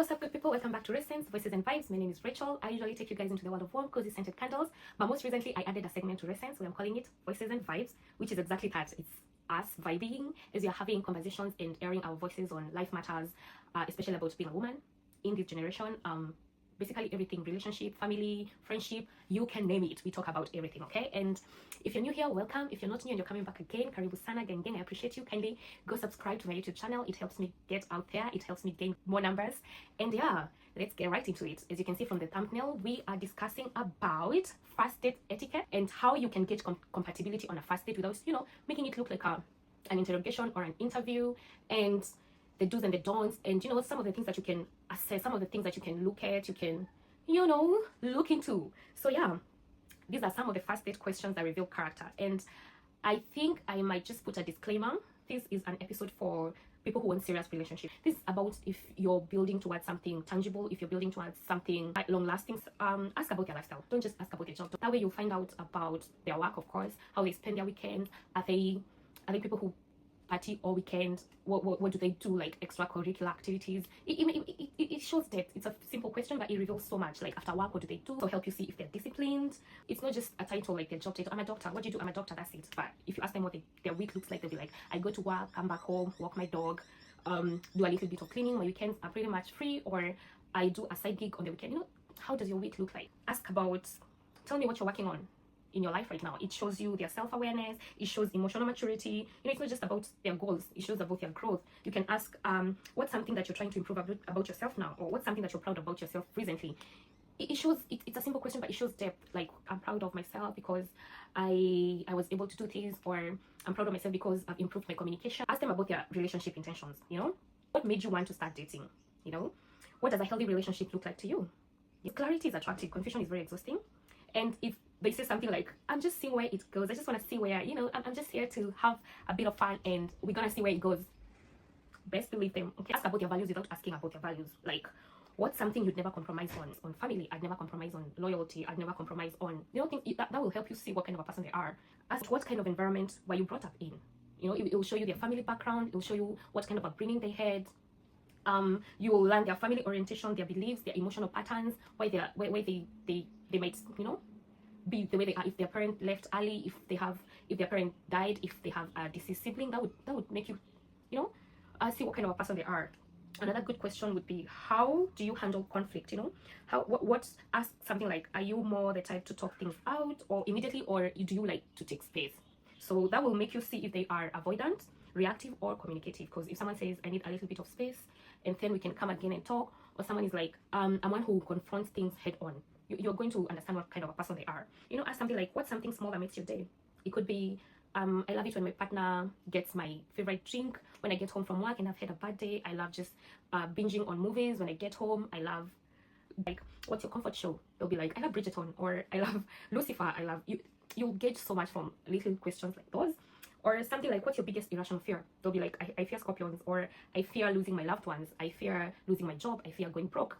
what's up, good people? Welcome back to Recents, Voices and Vibes. My name is Rachel. I usually take you guys into the world of warm, cozy scented candles, but most recently I added a segment to Recents where I'm calling it Voices and Vibes, which is exactly that. It's us vibing as we are having conversations and airing our voices on life matters, especially about being a woman in this generation. Basically everything, relationship, family, friendship, you can name it. We talk about everything, okay? And if you're new here, welcome. If you're not new and you're coming back again, karibu sana gang. I appreciate you. Kindly go subscribe to my YouTube channel. It helps me get out there. It helps me gain more numbers. And yeah, let's get right into it. As you can see from the thumbnail, we are discussing about first date etiquette and how you can get compatibility on a first date without, making it look like an interrogation or an interview, and the do's and the don'ts, and some of the things that you can assess, some of the things that you can look at, you can look into. So yeah, these are some of the first date questions that reveal character. And I think I might just put a disclaimer. This is an episode for people who want serious relationship. This is about if you're building towards something tangible, if you're building towards something long lasting. Ask about their lifestyle. Don't just ask about their job. That way you'll find out about their work, of course, how they spend their weekends. Are they people who party all weekend? What do they do, like extracurricular activities? It shows depth. It's a simple question, but it reveals so much. Like after work, what do they do? So help you see if they're disciplined. It's not just a title like their job title. I'm a doctor. What do you do? I'm a doctor. That's it. But if you ask them what their week looks like, they'll be like, I go to work, come back home, walk my dog, do a little bit of cleaning. My weekends are pretty much free, or I do a side gig on the weekend. How does your week look like? Ask about, tell me what you're working on in your life right now. It shows you their self-awareness, it shows emotional maturity. It's not just about their goals, it shows about their growth. You can ask what's something that you're trying to improve about yourself now, or what's something that you're proud about yourself recently. It shows, it's a simple question, but it shows depth. Like, I'm proud of myself because I was able to do this, or I'm proud of myself because I've improved my communication. Ask them about their relationship intentions. What made you want to start dating? What does a healthy relationship look like to you? If clarity is attractive, confusion is very exhausting. And if they say something like, I'm just seeing where it goes, I just want to see where, I'm just here to have a bit of fun and we're gonna see where it goes, best believe them. Okay, ask about their values without asking about their values. Like, what's something you'd never compromise on family? I'd never compromise on loyalty. I'd never compromise on, things that will help you see what kind of a person they are. Ask what kind of environment were you brought up in. It will show you their family background. It will show you what kind of upbringing they had. You will learn their family orientation, their beliefs, their emotional patterns, why they might be the way they are. If their parent left early, if their parent died, if they have a deceased sibling, that would make you see what kind of a person they are. Another good question would be, how do you handle conflict? Ask something like, are you more the type to talk things out or immediately, or do you like to take space? So that will make you see if they are avoidant, reactive, or communicative. Because if someone says, I need a little bit of space and then we can come again and talk, or someone is like, I'm one who confronts things head on, you're going to understand what kind of a person they are. Ask something like, what's something small that makes your day? It could be, I love it when my partner gets my favorite drink when I get home from work and I've had a bad day. I love just binging on movies when I get home. I love, like, what's your comfort show? They'll be like, I love Bridgerton, or I love Lucifer. I love you. You'll get so much from little questions like those. Or something like, what's your biggest irrational fear? They'll be like, I fear scorpions, or I fear losing my loved ones. I fear losing my job. I fear going broke.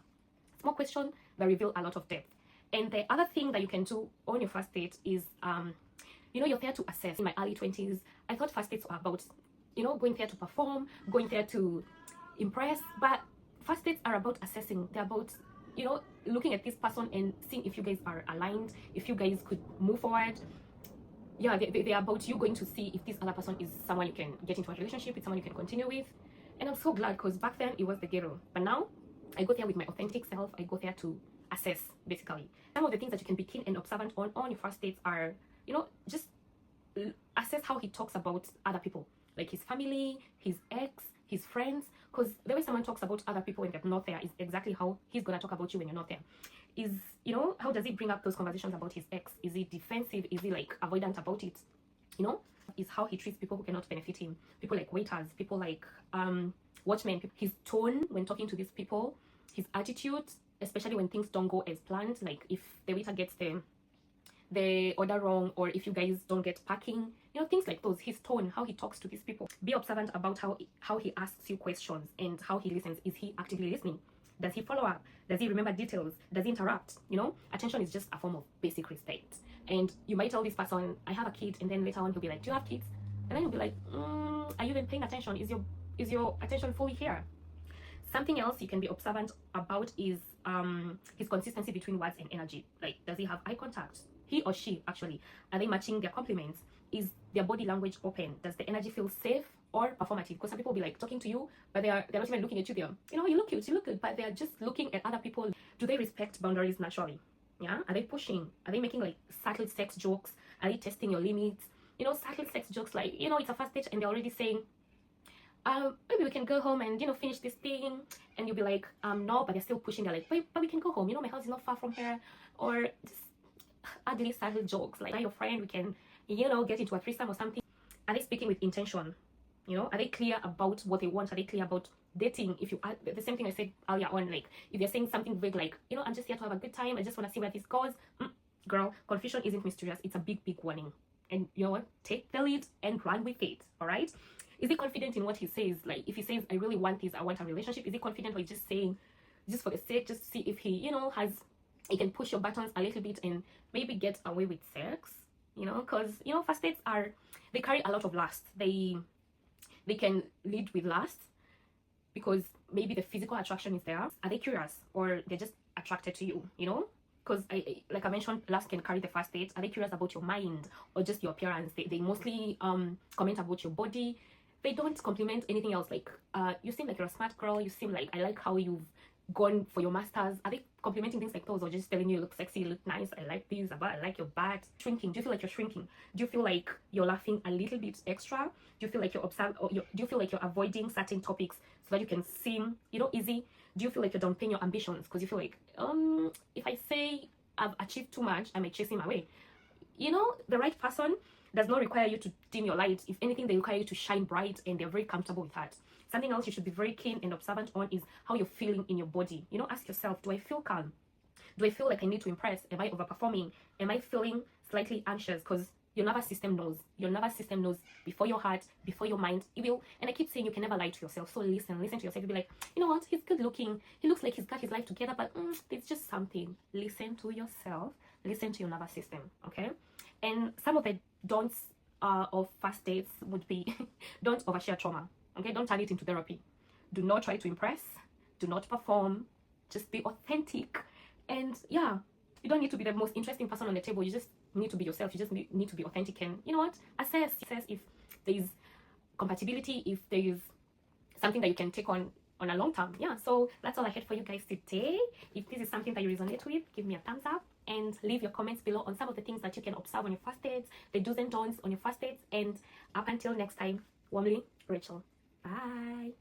Small question that reveal a lot of depth. And the other thing that you can do on your first date is, you're there to assess. In my early 20s, I thought first dates were about, going there to perform, going there to impress. But first dates are about assessing. They're about, looking at this person and seeing if you guys are aligned, if you guys could move forward. Yeah, they're about you going to see if this other person is someone you can get into a relationship with, someone you can continue with. And I'm so glad, because back then it was the ghetto. But now I go there with my authentic self. I go there to assess, basically. Some of the things that you can be keen and observant on your first dates are, just assess how he talks about other people, like his family, his ex, his friends. Because the way someone talks about other people when they're not there is exactly how he's gonna talk about you when you're not there. Is, how does he bring up those conversations about his ex? Is he defensive? Is he like avoidant about it? Is how he treats people who cannot benefit him. People like waiters, people like watchmen. His tone when talking to these people, his attitude, especially when things don't go as planned, like if the waiter gets the order wrong, or if you guys don't get parking, things like those. His tone, how he talks to these people. Be observant about how he asks you questions and how he listens. Is he actively listening? Does he follow up? Does he remember details? Does he interrupt? Attention is just a form of basic respect. And you might tell this person, I have a kid, and then later on he'll be like, do you have kids? And then you'll be like, are you even paying attention? Is your attention fully here? Something else you can be observant about is his consistency between words and energy. Like, does he have eye contact? He or she, actually, are they matching their compliments? Is their body language open? Does the energy feel safe or performative? Because some people will be like talking to you, but they're not even looking at you. They're, you know, you look cute, you look good, but they're just looking at other people. Do they respect boundaries naturally? Yeah, are they pushing? Are they making like subtle sex jokes? Are they testing your limits? You know, subtle sex jokes, like, you know, it's a first date and they're already saying, maybe we can go home and, you know, finish this thing. And you'll be like, no, but they're still pushing. They're like, but we can go home, you know, my house is not far from here. Or just ugly subtle jokes like, your friend, we can, you know, get into a threesome or something. Are they speaking with intention? You know, are they clear about what they want? Are they clear about dating? If you are, the same thing I said earlier on, like, if they're saying something vague like, you know, I'm just here to have a good time, I just want to see where this goes, girl, confusion isn't mysterious. It's a big warning. And you know what, take the lead and run with it. All right, is he confident in what he says? Like, if he says, I really want this, I want a relationship, is he confident, or he's just saying just for the sake, just to see if he, you know, he can push your buttons a little bit and maybe get away with sex? You know, because, you know, first dates they carry a lot of lust. They can lead with lust because maybe the physical attraction is there. Are they curious, or they're just attracted to you? You know, because like I mentioned, lust can carry the first date. Are they curious about your mind or just your appearance? They mostly comment about your body. They don't compliment anything else. Like, you seem like you're a smart girl, you seem like, I like how you've gone for your masters. Are they complimenting things like those, or just telling you look sexy, you look nice, I like this, I like your butt? Shrinking, do you feel like you're shrinking? Do you feel like you're laughing a little bit extra? Do you feel like do you feel like you're avoiding certain topics so that you can seem, you know, easy? Do you feel like you're downplaying your ambitions because you feel like, if I say I've achieved too much, I might chase him away? You know, the right person does not require you to dim your light. If anything, they require you to shine bright, and they're very comfortable with that. Something else you should be very keen and observant on is how you're feeling in your body. You know, ask yourself, do I feel calm? Do I feel like I need to impress? Am I overperforming? Am I feeling slightly anxious? Because your nervous system knows. Your nervous system knows before your heart, before your mind. It will. And I keep saying you can never lie to yourself. So listen to yourself. You'll be like, you know what? He's good looking. He looks like he's got his life together, but there's just something. Listen to yourself. Listen to your nervous system. Okay? And some of the don'ts of first dates would be don't overshare trauma. Okay? Don't turn it into therapy. Do not try to impress. Do not perform. Just be authentic. And yeah, you don't need to be the most interesting person on the table. You just need to be yourself. You just need to be authentic. And you know what? Assess if there is compatibility, if there is something that you can take on a long term. Yeah, so that's all I had for you guys today. If this is something that you resonate with, give me a thumbs up and leave your comments below on some of the things that you can observe on your first dates, the do's and don'ts on your first dates. And up until next time, warmly, Rachel. Bye.